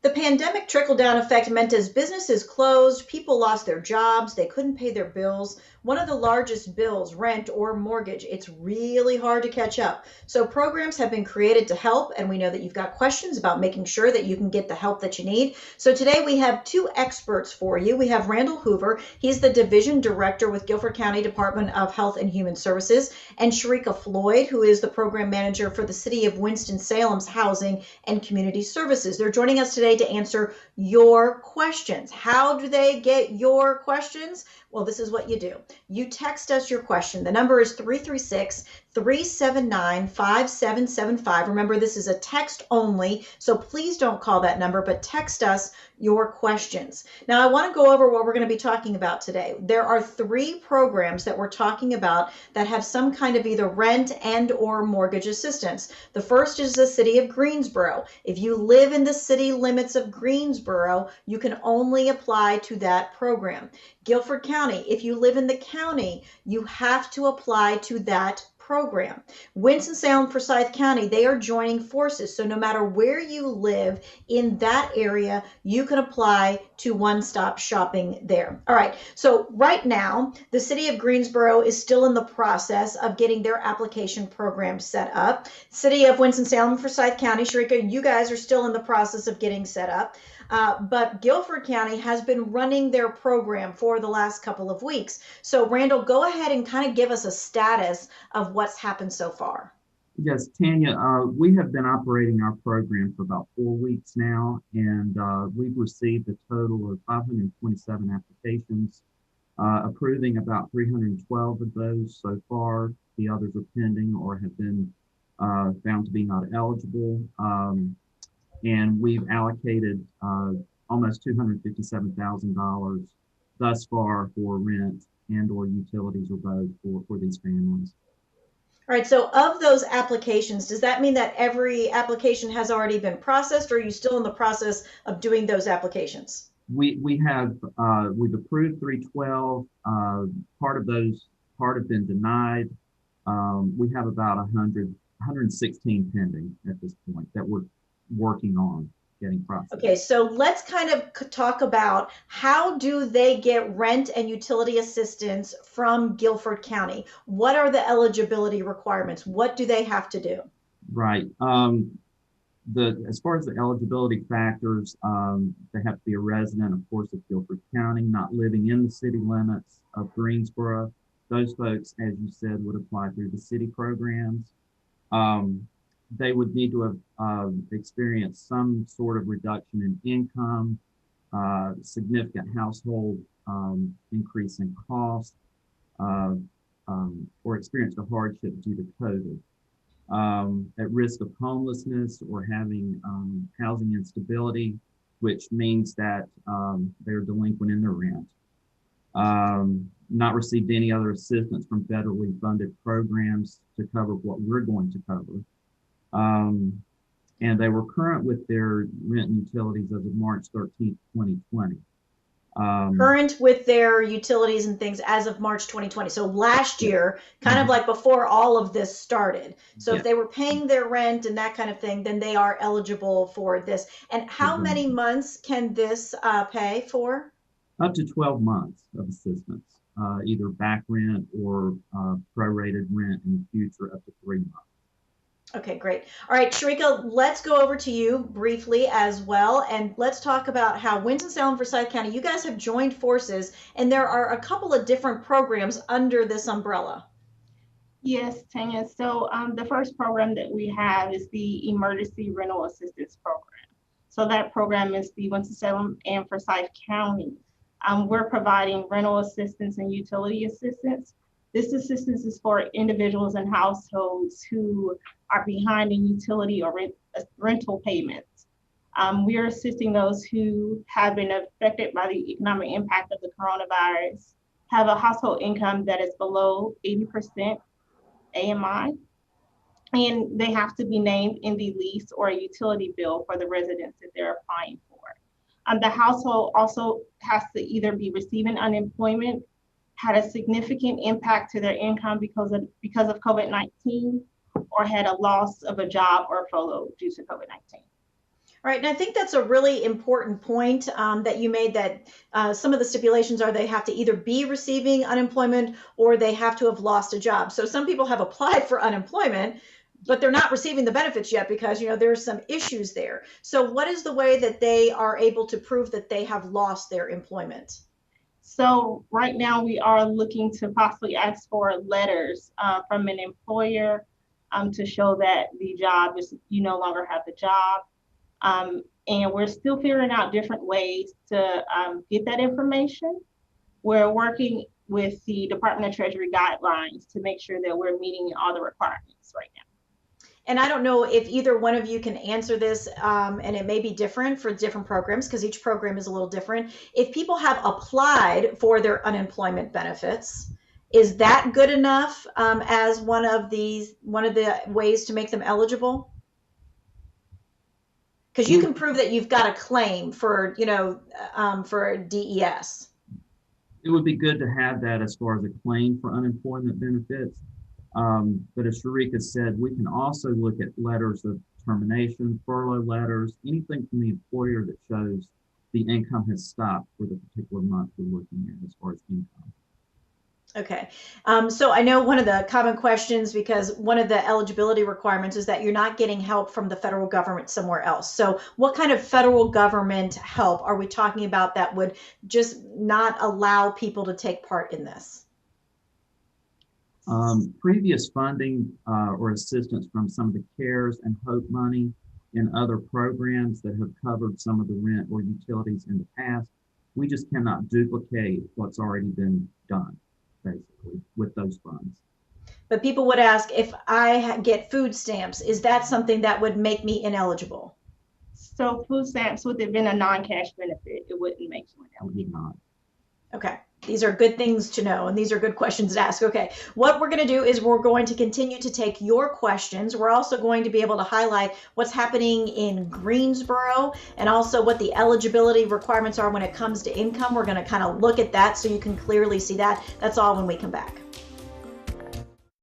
The pandemic trickle-down effect meant as businesses closed, people lost their jobs, they couldn't pay their bills. One of the largest bills, rent or mortgage, it's really hard to catch up. So programs have been created to help, and we know that you've got questions about making sure that you can get the help that you need. So today we have two experts for you. We have Randall Hoover. He's the Division Director with Guilford County Department of Health and Human Services, and Sharika Floyd, who is the Program Manager for the City of Winston-Salem's Housing and Community Services. They're joining us today to answer your questions. How do they get your questions? Well, this is what you do. You text us your question. The number is 336-379-5775. Remember, this is a text only, so please don't call that number, but text us your questions. Now, I want to go over what we're going to be talking about today. There are three programs that we're talking about that have some kind of either rent and or mortgage assistance. The first is the city of Greensboro. If you live in the city limits of Greensboro, you can only apply to that program. Guilford County, if you live in the county, you have to apply to that program. Winston-Salem, Forsyth County, they are joining forces. So no matter where you live in that area, you can apply to one-stop shopping there. All right. So right now, the city of Greensboro is still in the process of getting their application program set up. City of Winston-Salem, Forsyth County, Sharika, you guys are still in the process of getting set up. But Guilford County has been running their program for the last couple of weeks. So Randall, go ahead and kind of give us a status of what's happened so far. Yes, Tanya, we have been operating our program for about 4 weeks now, and we've received a total of 527 applications, approving about 312 of those so far. The others are pending or have been found to be not eligible. And we've allocated almost $257,000 thus far for rent and or utilities or both for these families. All right, so of those applications, does that mean that every application has already been processed, or are you still in the process of doing those applications? We've approved 312. Part have been denied. We have about 116 pending at this point that we're working on getting processed. Okay, so let's kind of talk about how do they get rent and utility assistance from Guilford County? What are the eligibility requirements? What do they have to do? Right. As far as the eligibility factors, they have to be a resident, of course, of Guilford County, not living in the city limits of Greensboro. Those folks, as you said, would apply through the city programs. They would need to have experienced some sort of reduction in income, significant household increase in cost, or experienced a hardship due to COVID, at risk of homelessness or having housing instability, which means that they're delinquent in their rent, not received any other assistance from federally funded programs to cover what we're going to cover. And they were current with their rent and utilities as of March 13th, 2020. Current with their utilities and things as of March 2020. So last year, kind of like before all of this started. So if they were paying their rent and that kind of thing, then they are eligible for this. And how many months can this pay for? Up to 12 months of assistance, either back rent or prorated rent in the future up to 3 months. Okay, great. All right, Sharika, let's go over to you briefly as well, and let's talk about how Winston-Salem, Forsyth County, you guys have joined forces, and there are a couple of different programs under this umbrella. Yes, Tanya. So the first program that we have is the Emergency Rental Assistance Program. So that program is the Winston-Salem and Forsyth County. We're providing rental assistance and utility assistance. This assistance is for individuals and households who are behind in utility or rental payments. We are assisting those who have been affected by the economic impact of the coronavirus, have a household income that is below 80% AMI, and they have to be named in the lease or a utility bill for the residence that they're applying for. The household also has to either be receiving unemployment, had a significant impact to their income because of COVID-19, or had a loss of a job or furlough due to COVID-19. All right, and I think that's a really important point that you made, that some of the stipulations are they have to either be receiving unemployment or they have to have lost a job. So some people have applied for unemployment, but they're not receiving the benefits yet because, there's some issues there. So what is the way that they are able to prove that they have lost their employment? So right now we are looking to possibly ask for letters from an employer to show that the job is, you no longer have the job. And we're still figuring out different ways to get that information. We're working with the Department of Treasury guidelines to make sure that we're meeting all the requirements right now. And I don't know if either one of you can answer this, and it may be different for different programs because each program is a little different. If people have applied for their unemployment benefits, is that good enough as one of the ways to make them eligible? Because you can prove that you've got a claim for, for DES. It would be good to have that as far as a claim for unemployment benefits. But as Sharika said, we can also look at letters of termination, furlough letters, anything from the employer that shows the income has stopped for the particular month we're looking at as far as income. Okay. So I know one of the common questions, because one of the eligibility requirements is that you're not getting help from the federal government somewhere else. So what kind of federal government help are we talking about that would just not allow people to take part in this? Previous funding or assistance from some of the CARES and HOPE money and other programs that have covered some of the rent or utilities in the past. We just cannot duplicate what's already been done, basically, with those funds. But people would ask, if I get food stamps, is that something that would make me ineligible? So food stamps, with it being a non-cash benefit, it wouldn't make you ineligible. It would not. Okay. These are good things to know, and these are good questions to ask. Okay, what we're going to do is we're going to continue to take your questions. We're also going to be able to highlight what's happening in Greensboro and also what the eligibility requirements are when it comes to income. We're going to kind of look at that so you can clearly see that. That's all when we come back.